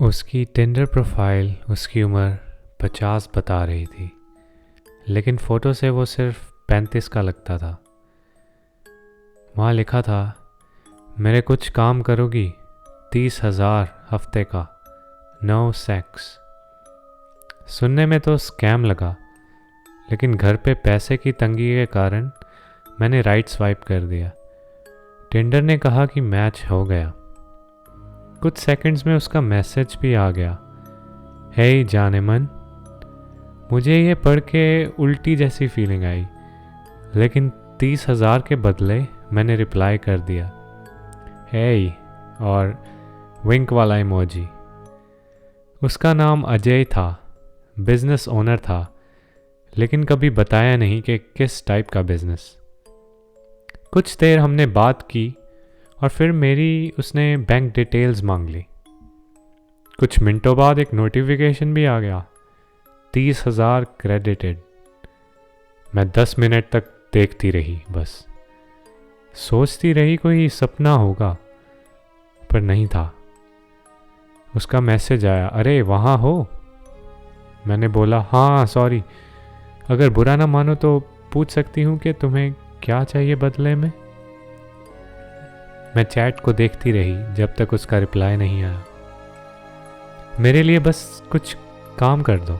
उसकी Tinder profile उसकी उम्र 50 बता रही थी, लेकिन फ़ोटो से वो सिर्फ 35 का लगता था। वहाँ लिखा था, मेरे कुछ काम करोगी, 30,000 हफ्ते का, नो सेक्स। सुनने में तो स्कैम लगा, लेकिन घर पे पैसे की तंगी के कारण मैंने राइट स्वाइप कर दिया। टिंडर ने कहा कि मैच हो गया। कुछ सेकंड्स में उसका मैसेज भी आ गया, हे जाने मन। मुझे ये पढ़ के उल्टी जैसी फीलिंग आई, लेकिन 30,000 के बदले मैंने रिप्लाई कर दिया, हे, और विंक वाला इमोजी। उसका नाम अजय था, बिजनेस ओनर था, लेकिन कभी बताया नहीं कि किस टाइप का बिजनेस। कुछ देर हमने बात की और फिर मेरी उसने बैंक डिटेल्स मांग ली। कुछ मिनटों बाद एक नोटिफिकेशन भी आ गया, 30,000 क्रेडिटेड। मैं 10 मिनट तक देखती रही, बस सोचती रही कोई सपना होगा, पर नहीं था। उसका मैसेज आया, अरे वहाँ हो? मैंने बोला, हाँ सॉरी, अगर बुरा ना मानो तो पूछ सकती हूँ कि तुम्हें क्या चाहिए बदले में। मैं चैट को देखती रही जब तक उसका रिप्लाई नहीं आया। मेरे लिए बस कुछ काम कर दो।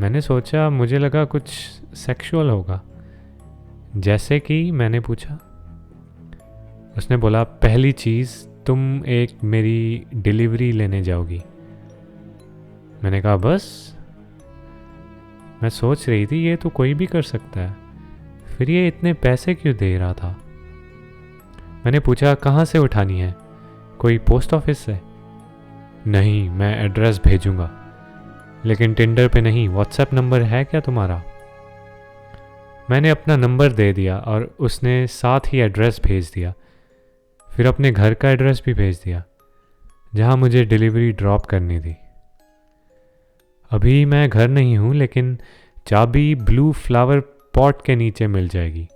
मैंने सोचा, मुझे लगा कुछ सेक्सुअल होगा। जैसे कि मैंने पूछा, उसने बोला, पहली चीज़, तुम एक मेरी डिलीवरी लेने जाओगी। मैंने कहा, बस? मैं सोच रही थी ये तो कोई भी कर सकता है, फिर ये इतने पैसे क्यों दे रहा था। मैंने पूछा, कहाँ से उठानी है, कोई पोस्ट ऑफिस से? नहीं, मैं एड्रेस भेजूंगा, लेकिन टिंडर पे नहीं, व्हाट्सएप नंबर है क्या तुम्हारा? मैंने अपना नंबर दे दिया और उसने साथ ही एड्रेस भेज दिया। फिर अपने घर का एड्रेस भी भेज दिया, जहाँ मुझे डिलीवरी ड्रॉप करनी थी। अभी मैं घर नहीं हूँ, लेकिन चाबी ब्लू फ्लावर पॉट के नीचे मिल जाएगी।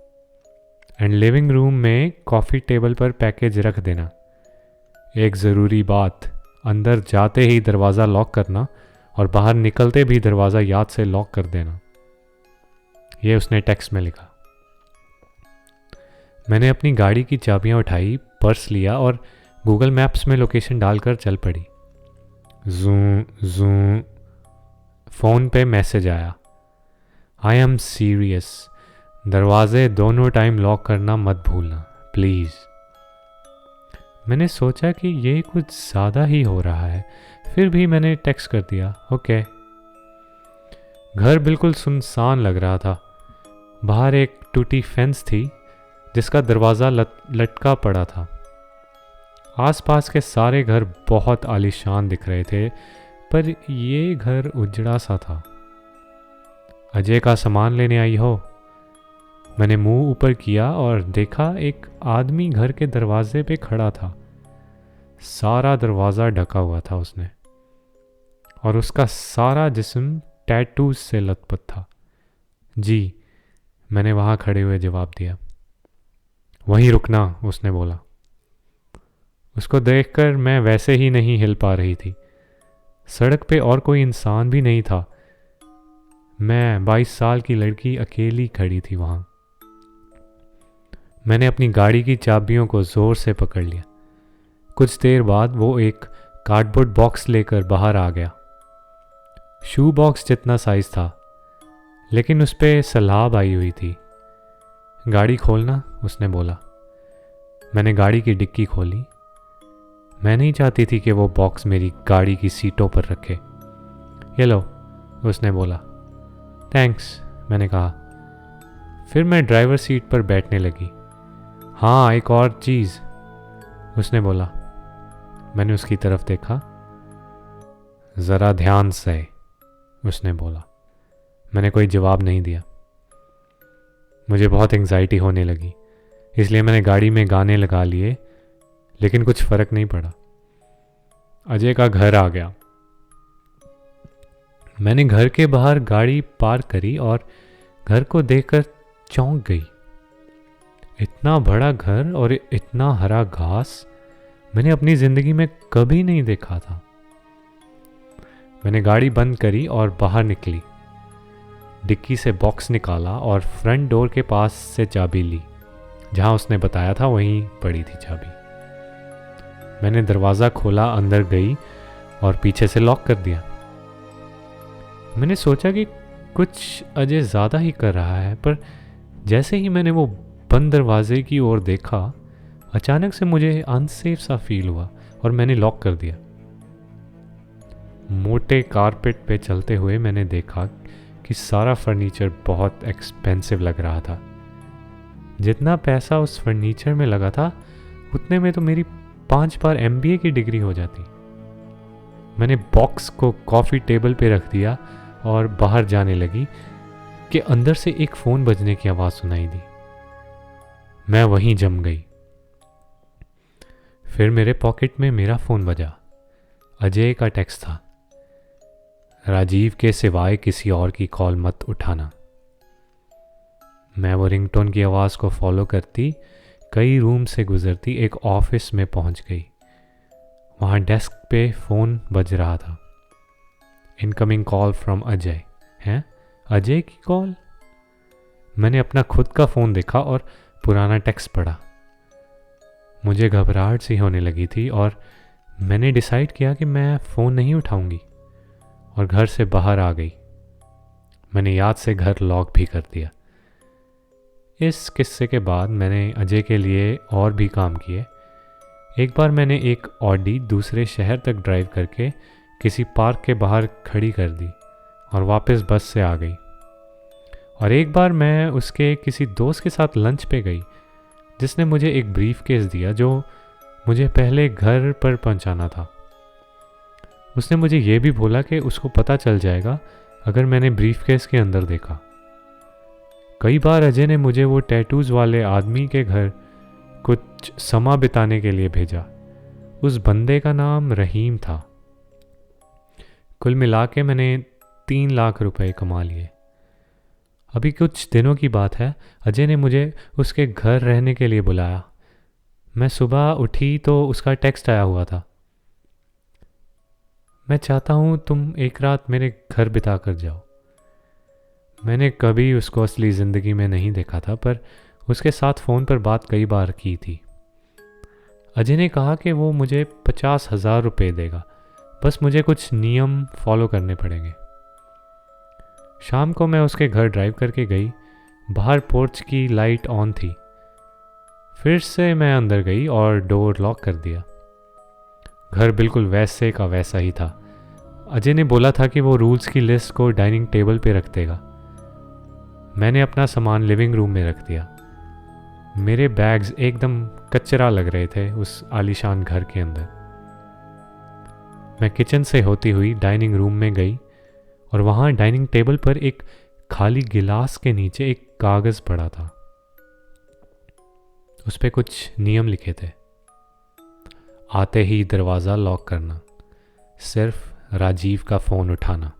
एंड लिविंग रूम में कॉफ़ी टेबल पर पैकेज रख देना। एक ज़रूरी बात, अंदर जाते ही दरवाज़ा लॉक करना और बाहर निकलते भी दरवाज़ा याद से लॉक कर देना। ये उसने टेक्स्ट में लिखा। मैंने अपनी गाड़ी की चाबियां उठाई, पर्स लिया और गूगल मैप्स में लोकेशन डालकर चल पड़ी। जूं जूं, फ़ोन पे मैसेज आया, आई एम सीरियस, दरवाजे दोनों टाइम लॉक करना मत भूलना प्लीज़। मैंने सोचा कि ये कुछ ज़्यादा ही हो रहा है, फिर भी मैंने टेक्स्ट कर दिया, ओके। घर बिल्कुल सुनसान लग रहा था। बाहर एक टूटी फेंस थी जिसका दरवाज़ा लटका पड़ा था। आसपास के सारे घर बहुत आलीशान दिख रहे थे, पर ये घर उजड़ा सा था। अजय का सामान लेने आई हो? मैंने मुंह ऊपर किया और देखा एक आदमी घर के दरवाजे पे खड़ा था। सारा दरवाज़ा ढका हुआ था उसने, और उसका सारा जिस्म टैटूज से लथपथ था। जी, मैंने वहाँ खड़े हुए जवाब दिया। वहीं रुकना, उसने बोला। उसको देखकर मैं वैसे ही नहीं हिल पा रही थी। सड़क पे और कोई इंसान भी नहीं था। मैं 22 साल की लड़की अकेली खड़ी थी वहाँ। मैंने अपनी गाड़ी की चाबियों को ज़ोर से पकड़ लिया। कुछ देर बाद वो एक कार्डबोर्ड बॉक्स लेकर बाहर आ गया। शू बॉक्स जितना साइज़ था, लेकिन उस पर सलाब आई हुई थी। गाड़ी खोलना, उसने बोला। मैंने गाड़ी की डिक्की खोली। मैं नहीं चाहती थी कि वो बॉक्स मेरी गाड़ी की सीटों पर रखे। ये लो, उसने बोला। थैंक्स, मैंने कहा। फिर मैं ड्राइवर सीट पर बैठने लगी। हाँ, एक और चीज़, उसने बोला। मैंने उसकी तरफ देखा। ज़रा ध्यान से, उसने बोला। मैंने कोई जवाब नहीं दिया। मुझे बहुत एंग्जाइटी होने लगी, इसलिए मैंने गाड़ी में गाने लगा लिए, लेकिन कुछ फ़र्क नहीं पड़ा। अजय का घर आ गया। मैंने घर के बाहर गाड़ी पार्क करी और घर को देखकर चौंक गई। इतना बड़ा घर और इतना हरा घास, मैंने अपनी ज़िंदगी में कभी नहीं देखा था। मैंने गाड़ी बंद करी और बाहर निकली, डिक्की से बॉक्स निकाला और फ्रंट डोर के पास से चाबी ली। जहाँ उसने बताया था वहीं पड़ी थी चाबी। मैंने दरवाज़ा खोला, अंदर गई और पीछे से लॉक कर दिया। मैंने सोचा कि कुछ अजय ज़्यादा ही कर रहा है, पर जैसे ही मैंने वो बंद दरवाजे की ओर देखा, अचानक से मुझे अनसेफ सा फील हुआ और मैंने लॉक कर दिया। मोटे कारपेट पे चलते हुए मैंने देखा कि सारा फर्नीचर बहुत एक्सपेंसिव लग रहा था। जितना पैसा उस फर्नीचर में लगा था, उतने में तो मेरी 5 बार MBA की डिग्री हो जाती। मैंने बॉक्स को कॉफ़ी टेबल पे रख दिया और बाहर जाने लगी कि अंदर से एक फ़ोन बजने की आवाज़ सुनाई दी। मैं वहीं जम गई। फिर मेरे पॉकेट में मेरा फ़ोन बजा। अजय का टेक्स्ट था, राजीव के सिवाय किसी और की कॉल मत उठाना। मैं वो रिंगटोन की आवाज़ को फॉलो करती कई रूम से गुजरती एक ऑफिस में पहुंच गई। वहाँ डेस्क पे फ़ोन बज रहा था। Incoming call from Ajay. हैं? अजय की कॉल? मैंने अपना खुद का फ़ोन देखा और पुराना टेक्स्ट पढ़ा। मुझे घबराहट सी होने लगी थी और मैंने डिसाइड किया कि मैं फ़ोन नहीं उठाऊंगी और घर से बाहर आ गई। मैंने याद से घर लॉक भी कर दिया। इस किस्से के बाद मैंने अजय के लिए और भी काम किए। एक बार मैंने एक ऑडी दूसरे शहर तक ड्राइव करके किसी पार्क के बाहर खड़ी कर दी और वापस बस से आ गई। और एक बार मैं उसके किसी दोस्त के साथ लंच पे गई, जिसने मुझे एक ब्रीफ केस दिया जो मुझे पहले घर पर पहुंचाना था। उसने मुझे ये भी बोला कि उसको पता चल जाएगा अगर मैंने ब्रीफ केस के अंदर देखा। कई बार अजय ने मुझे वो टैटूज़ वाले आदमी के घर कुछ समय बिताने के लिए भेजा। उस बंदे का नाम रहीम था। कुल मिला के मैंने 3 लाख रुपए कमा लिए। अभी कुछ दिनों की बात है, अजय ने मुझे उसके घर रहने के लिए बुलाया। मैं सुबह उठी तो उसका टेक्स्ट आया हुआ था, मैं चाहता हूँ तुम एक रात मेरे घर बिता कर जाओ। मैंने कभी उसको असली ज़िंदगी में नहीं देखा था, पर उसके साथ फ़ोन पर बात कई बार की थी। अजय ने कहा कि वो मुझे 50,000 रुपये देगा, बस मुझे कुछ नियम फॉलो करने पड़ेंगे। शाम को मैं उसके घर ड्राइव करके गई। बाहर पोर्च की लाइट ऑन थी। फिर से मैं अंदर गई और डोर लॉक कर दिया। घर बिल्कुल वैसे का वैसा ही था। अजय ने बोला था कि वो रूल्स की लिस्ट को डाइनिंग टेबल पे रख देगा। मैंने अपना सामान लिविंग रूम में रख दिया। मेरे बैग्स एकदम कचरा लग रहे थे उस आलीशान घर के अंदर। मैं किचन से होती हुई डाइनिंग रूम में गई और वहाँ डाइनिंग टेबल पर एक खाली गिलास के नीचे एक कागज़ पड़ा था। उस पे कुछ नियम लिखे थे। आते ही दरवाज़ा लॉक करना, सिर्फ राजीव का फ़ोन उठाना,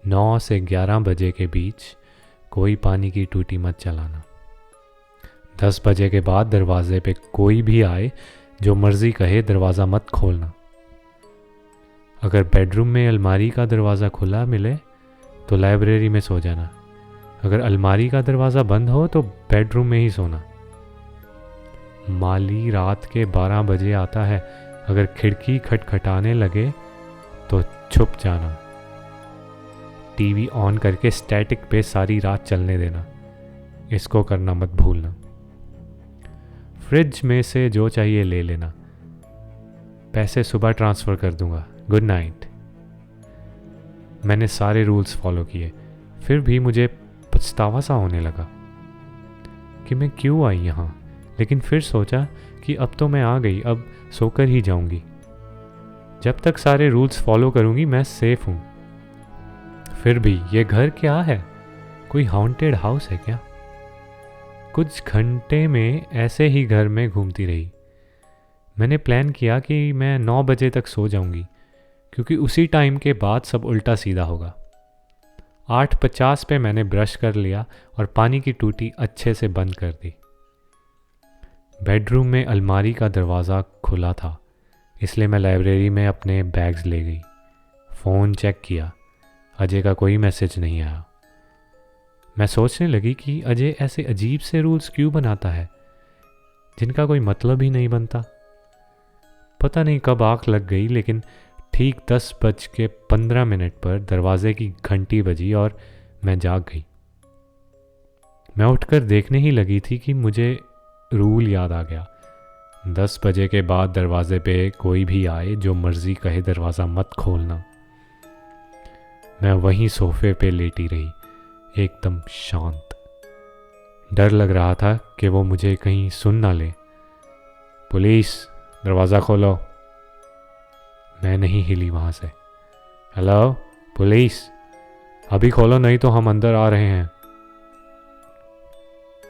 9 से 11 बजे के बीच कोई पानी की टूटी मत चलाना, 10 बजे के बाद दरवाजे पे कोई भी आए जो मर्ज़ी कहे दरवाज़ा मत खोलना। अगर बेडरूम में अलमारी का दरवाज़ा खुला मिले तो लाइब्रेरी में सो जाना। अगर अलमारी का दरवाज़ा बंद हो तो बेडरूम में ही सोना। माली रात के 12 बजे आता है, अगर खिड़की खटखटाने लगे तो छुप जाना। टीवी ऑन करके स्टैटिक पे सारी रात चलने देना, इसको करना मत भूलना। फ्रिज में से जो चाहिए ले लेना, पैसे सुबह ट्रांसफ़र कर दूंगा। Good night. मैंने सारे रूल्स फॉलो किए, फिर भी मुझे पछतावा सा होने लगा कि मैं क्यों आई यहाँ। लेकिन फिर सोचा कि अब तो मैं आ गई, अब सोकर ही जाऊंगी। जब तक सारे रूल्स फॉलो करूंगी मैं सेफ हूँ। फिर भी ये घर क्या है? कोई हॉन्टेड हाउस है क्या? कुछ घंटे में ऐसे ही घर में घूमती रही। मैंने प्लान किया कि मैं 9 बजे तक सो जाऊंगी, क्योंकि उसी टाइम के बाद सब उल्टा सीधा होगा। 8:50 पे मैंने ब्रश कर लिया और पानी की टूटी अच्छे से बंद कर दी। बेडरूम में अलमारी का दरवाज़ा खुला था, इसलिए मैं लाइब्रेरी में अपने बैग्स ले गई। फ़ोन चेक किया, अजय का कोई मैसेज नहीं आया। मैं सोचने लगी कि अजय ऐसे अजीब से रूल्स क्यों बनाता है जिनका कोई मतलब ही नहीं बनता। पता नहीं कब आँख लग गई, लेकिन ठीक 10:15 पर दरवाजे की घंटी बजी और मैं जाग गई। मैं उठकर देखने ही लगी थी कि मुझे रूल याद आ गया। 10 बजे के बाद दरवाजे पे कोई भी आए, जो मर्जी कहे, दरवाज़ा मत खोलना। मैं वहीं सोफे पे लेटी रही, एकदम शांत। डर लग रहा था कि वो मुझे कहीं सुन ना ले। पुलिस, दरवाज़ा खोलो। मैं नहीं हिली वहाँ से। हेलो पुलिस, अभी खोलो नहीं तो हम अंदर आ रहे हैं।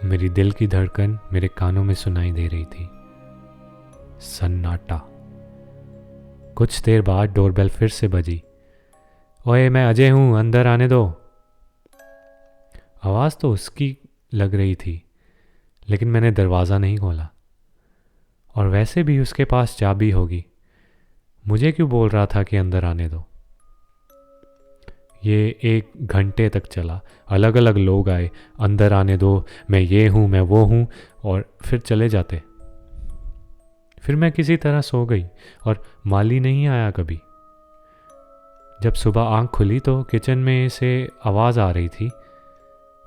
मेरी दिल की धड़कन मेरे कानों में सुनाई दे रही थी। सन्नाटा। कुछ देर बाद डोरबेल फिर से बजी। ओए, मैं अजय हूँ, अंदर आने दो। आवाज़ तो उसकी लग रही थी, लेकिन मैंने दरवाज़ा नहीं खोला। और वैसे भी उसके पास चाबी होगी, मुझे क्यों बोल रहा था कि अंदर आने दो। ये 1 घंटे तक चला। अलग अलग लोग आए, अंदर आने दो, मैं ये हूँ, मैं वो हूँ, और फिर चले जाते। फिर मैं किसी तरह सो गई और माली नहीं आया कभी। जब सुबह आंख खुली तो किचन में से आवाज़ आ रही थी।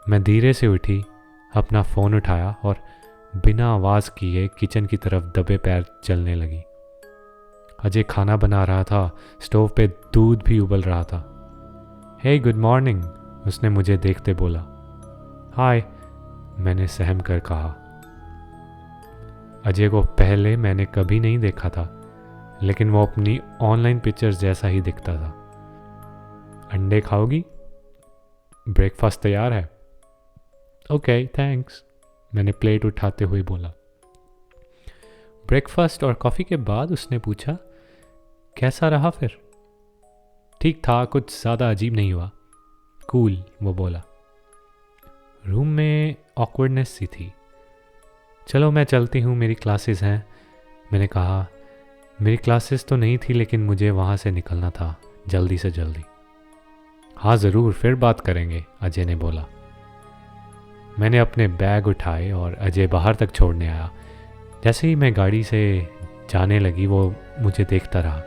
मैं धीरे से उठी, अपना फ़ोन उठाया और बिना आवाज़ किए किचन की तरफ दबे पैर चलने लगी। अजय खाना बना रहा था, स्टोव पे दूध भी उबल रहा था। हे गुड मॉर्निंग, उसने मुझे देखते बोला। हाय, मैंने सहम कर कहा। अजय को पहले मैंने कभी नहीं देखा था, लेकिन वो अपनी ऑनलाइन पिक्चर्स जैसा ही दिखता था। अंडे खाओगी? ब्रेकफास्ट तैयार है। ओके, थैंक्स, मैंने प्लेट उठाते हुए बोला। ब्रेकफास्ट और कॉफ़ी के बाद उसने पूछा, कैसा रहा फिर? ठीक था, कुछ ज़्यादा अजीब नहीं हुआ। कूल, वो बोला। रूम में ऑकवर्डनेस सी थी। चलो मैं चलती हूँ, मेरी क्लासेस हैं, मैंने कहा। मेरी क्लासेस तो नहीं थी, लेकिन मुझे वहाँ से निकलना था जल्दी से जल्दी। हाँ ज़रूर, फिर बात करेंगे, अजय ने बोला। मैंने अपने बैग उठाए और अजय बाहर तक छोड़ने आया। जैसे ही मैं गाड़ी से जाने लगी, वो मुझे देखता रहा।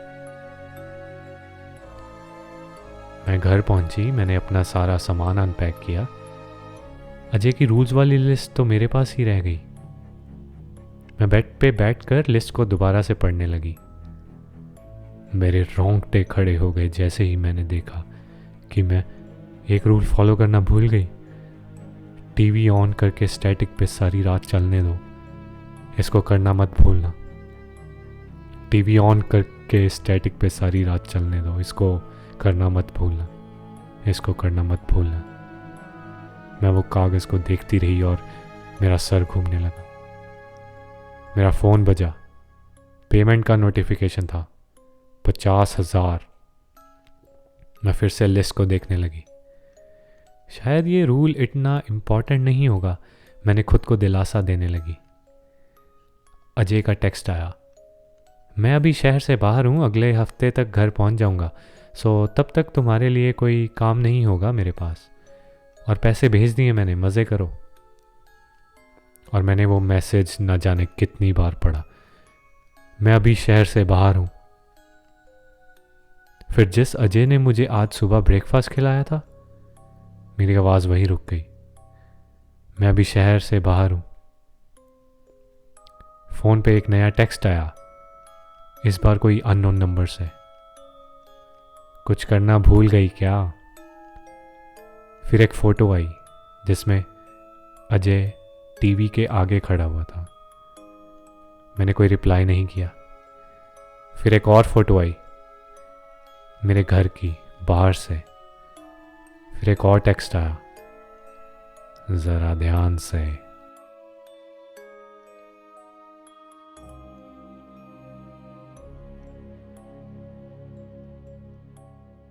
मैं घर पहुंची, मैंने अपना सारा सामान अनपैक किया। अजय की रूल्स वाली लिस्ट तो मेरे पास ही रह गई। मैं बेड पे बैठकर लिस्ट को दोबारा से पढ़ने लगी। मेरे रोंगटे खड़े हो गए जैसे ही मैंने देखा कि मैं एक रूल फॉलो करना भूल गई। टीवी ऑन करके स्टैटिक पे सारी रात चलने दो, इसको करना मत भूलना। टीवी ऑन करके स्टैटिक पे सारी रात चलने दो, इसको करना मत भूलना, इसको करना मत भूलना। मैं वो कागज़ को देखती रही और मेरा सर घूमने लगा। मेरा फ़ोन बजा। पेमेंट का नोटिफिकेशन था, 50,000। मैं फिर से लिस्ट को देखने लगी। शायद ये रूल इतना इम्पॉर्टेंट नहीं होगा, मैंने खुद को दिलासा देने लगी। अजय का टेक्स्ट आया। मैं अभी शहर से बाहर हूँ, अगले हफ्ते तक घर पहुँच जाऊँगा, सो तब तक तुम्हारे लिए कोई काम नहीं होगा मेरे पास। और पैसे भेज दिए मैंने, मज़े करो। और मैंने वो मैसेज न जाने कितनी बार पढ़ा। मैं अभी शहर से बाहर हूँ। फिर जिस अजय ने मुझे आज सुबह ब्रेकफास्ट खिलाया था, मेरी आवाज़ वहीं रुक गई। मैं अभी शहर से बाहर हूँ। फ़ोन पे एक नया टेक्स्ट आया, इस बार कोई अननोन नंबर से। कुछ करना भूल गई क्या? फिर एक फ़ोटो आई जिसमें अजय टीवी के आगे खड़ा हुआ था। मैंने कोई रिप्लाई नहीं किया। फिर एक और फ़ोटो आई मेरे घर की बाहर से। फिर एक और टेक्स्ट आया, ज़रा ध्यान से।